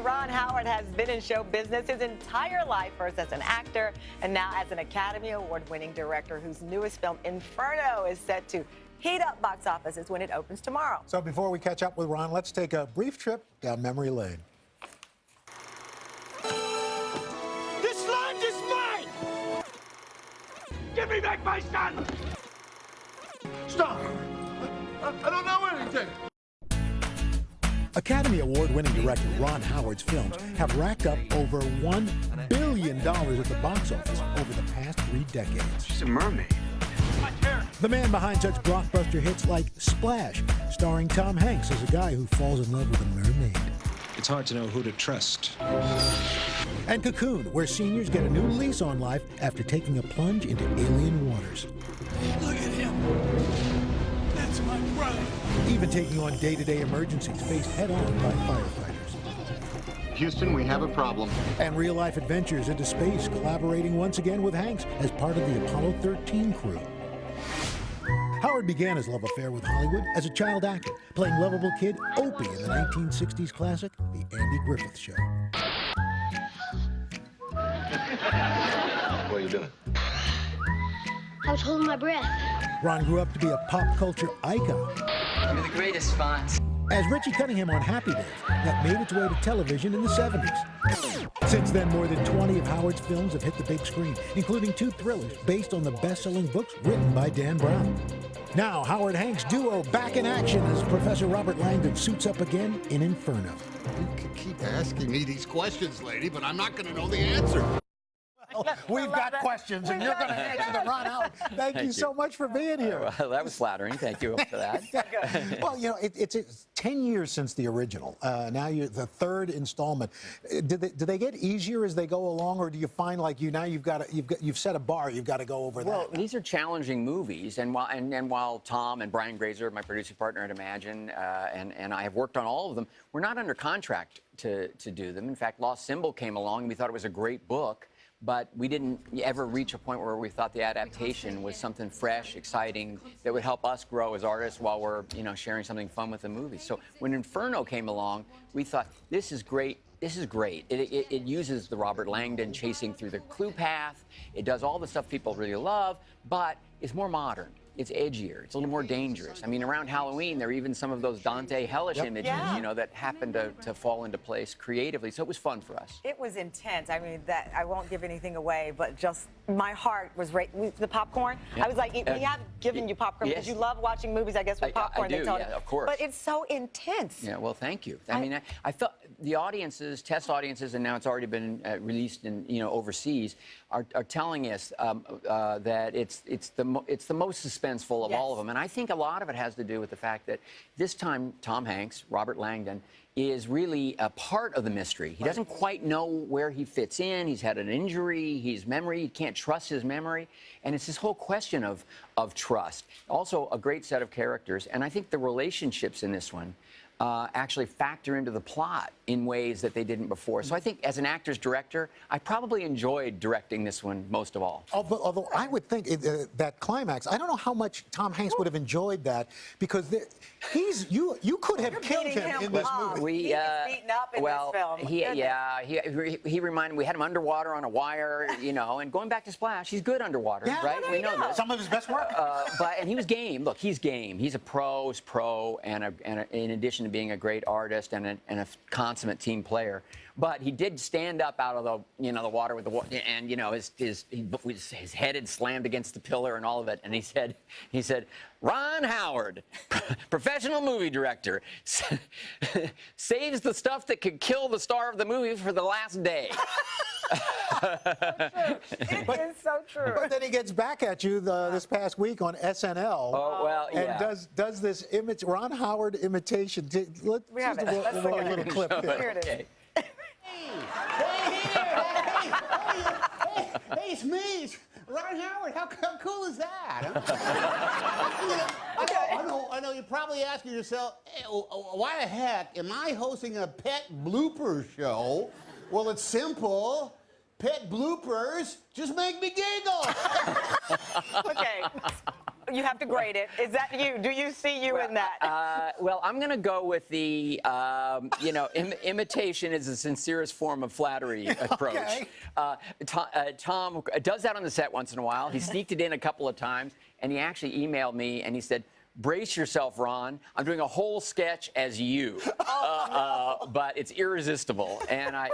Ron Howard has been in show business his entire life, first as an actor and now as an Academy Award-winning director whose newest film, Inferno, is set to heat up box offices when it opens tomorrow. So before we catch up with Ron, let's take a brief trip down memory lane. This land is mine! Give me back my son! Stop! I don't know anything! Academy Award-winning director Ron Howard's films have racked up over $1 billion at the box office over the past 3 decades. She's a mermaid. The man behind such blockbuster hits like Splash, starring Tom Hanks as a guy who falls in love with a mermaid. It's hard to know who to trust. And Cocoon, where seniors get a new lease on life after taking a plunge into alien waters. Look at him! That's my brother! Even taking on day-to-day emergencies faced head-on by firefighters. Houston, we have a problem. And real-life adventures into space, collaborating once again with Hanks as part of the Apollo 13 crew. Howard began his love affair with Hollywood as a child actor, playing lovable kid Opie in the 1960s classic, The Andy Griffith Show. What are you doing? I was holding my breath. Ron grew up to be a pop culture icon. You're the greatest, Fonz. As Richie Cunningham on Happy Days, that made its way to television in the 70s. Since then, more than 20 of Howard's films have hit the big screen, including 2 thrillers based on the best-selling books written by Dan Brown. Now, Howard Hanks duo back in action as Professor Robert Langdon suits up again in Inferno. You can keep asking me these questions, lady, but I'm not going to know the answer. We've got questions, and you're going to answer them, Ron Howard. Thank you so much for being here. Well, that was flattering. Thank you for that. Well, you know, it's 10 years since the original. Now you're the 3rd installment. Do they get easier as they go along, or do you find like you've set a bar, you've got to go over that? Well, these are challenging movies, and while Tom and Brian Grazer, my producing partner at Imagine, and I have worked on all of them, we're not under contract to do them. In fact, Lost Symbol came along, and we thought it was a great book. But we didn't ever reach a point where we thought the adaptation was something fresh, exciting, that would help us grow as artists while we're, sharing something fun with the movie. So when Inferno came along, we thought, this is great. This is great. It uses the Robert Langdon chasing through the clue path. It does all the stuff people really love, but it's more modern. It's edgier. It's a little more dangerous. I mean, around Halloween, there are even some of those Dante hellish images, that happen to fall into place creatively. So it was fun for us. It was intense. I mean, that I won't give anything away, but just my heart was right with the popcorn. I was like, we have given you popcorn because you love watching movies, I guess, with popcorn. I do, of course. But it's so intense. Yeah, well, thank you. I mean, I felt the audiences, test audiences, and now it's already been released in overseas, are telling us that it's the most suspenseful of all of them. And I think a lot of it has to do with the fact that this time Tom Hanks, Robert Langdon, is really a part of the mystery. He doesn't quite know where he fits in. He's had an injury. He can't trust his memory. And it's this whole question of trust. Also, a great set of characters. And I think the relationships in this one actually factor into the plot in ways that they didn't before. So I think as an actor's director, I probably enjoyed directing this one most of all. Although I would think that climax, I don't know how much Tom Hanks would have enjoyed that, because you could have killed him in this movie. He was beaten up in this film. He reminded me, we had him underwater on a wire, and going back to Splash, he's good underwater, right? We know that. Some of his best work. And he was game. Look, he's game. He's a pro's pro, and in addition to being a great artist and a consummate team player. But he did stand up out of the the water with and his head had slammed against the pillar and all of it. And he said, Ron Howard, professional movie director, saves the stuff that could kill the star of the movie for the last day. It is so true. But then he gets back at you this past week on SNL. Oh, well, yeah. And does this Ron Howard imitation. Let's we have it. Let's roll a little clip here. Here it is. Hey, it's me. It's Ron Howard. How cool is that? I know. You're probably asking yourself, hey, why the heck am I hosting a pet blooper show? Well, it's simple. Pet bloopers just make me giggle. Okay. You have to grade it. Is that you? Do you see you in that? Well, I'm going to go with the, imitation is the sincerest form of flattery approach. Okay. Tom does that on the set once in a while. He sneaked it in a couple of times, and he actually emailed me, and he said, brace yourself, Ron. I'm doing a whole sketch as you, but it's irresistible. And I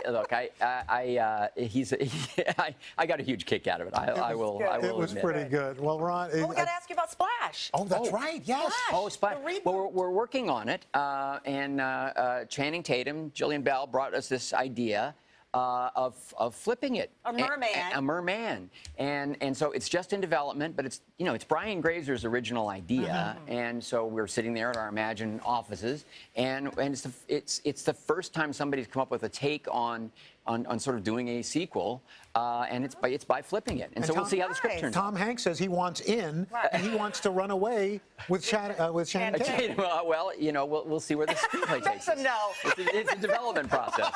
got a huge kick out of it. I will. It was admit. pretty good. Well, Ron, we got to ask you about Splash. oh, that's right. Yes. Oh, Splash. Well, we're working on it, and Channing Tatum, Jillian Bell brought us this idea of flipping it. A merman. A merman. And so it's just in development, but it's Brian Grazer's original idea, and so we're sitting there at our Imagine offices, and it's the first time somebody's come up with a take on sort of doing a sequel, and it's by flipping it. And so we'll see how the script turns out. Tom Hanks says he wants in, and he wants to run away with Channing Tatum. Well, we'll see where the screenplay takes us. That's a no. It's a development process.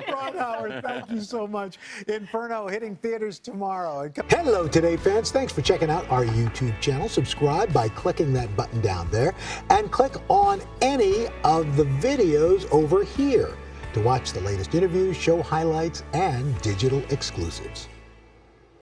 Ron Howard, thank you so much. Inferno hitting theaters tomorrow. Hello, Today fans. Thanks for checking out our YouTube channel. Subscribe by clicking that button down there, and click on any of the videos over here to watch the latest interviews, show highlights, and digital exclusives.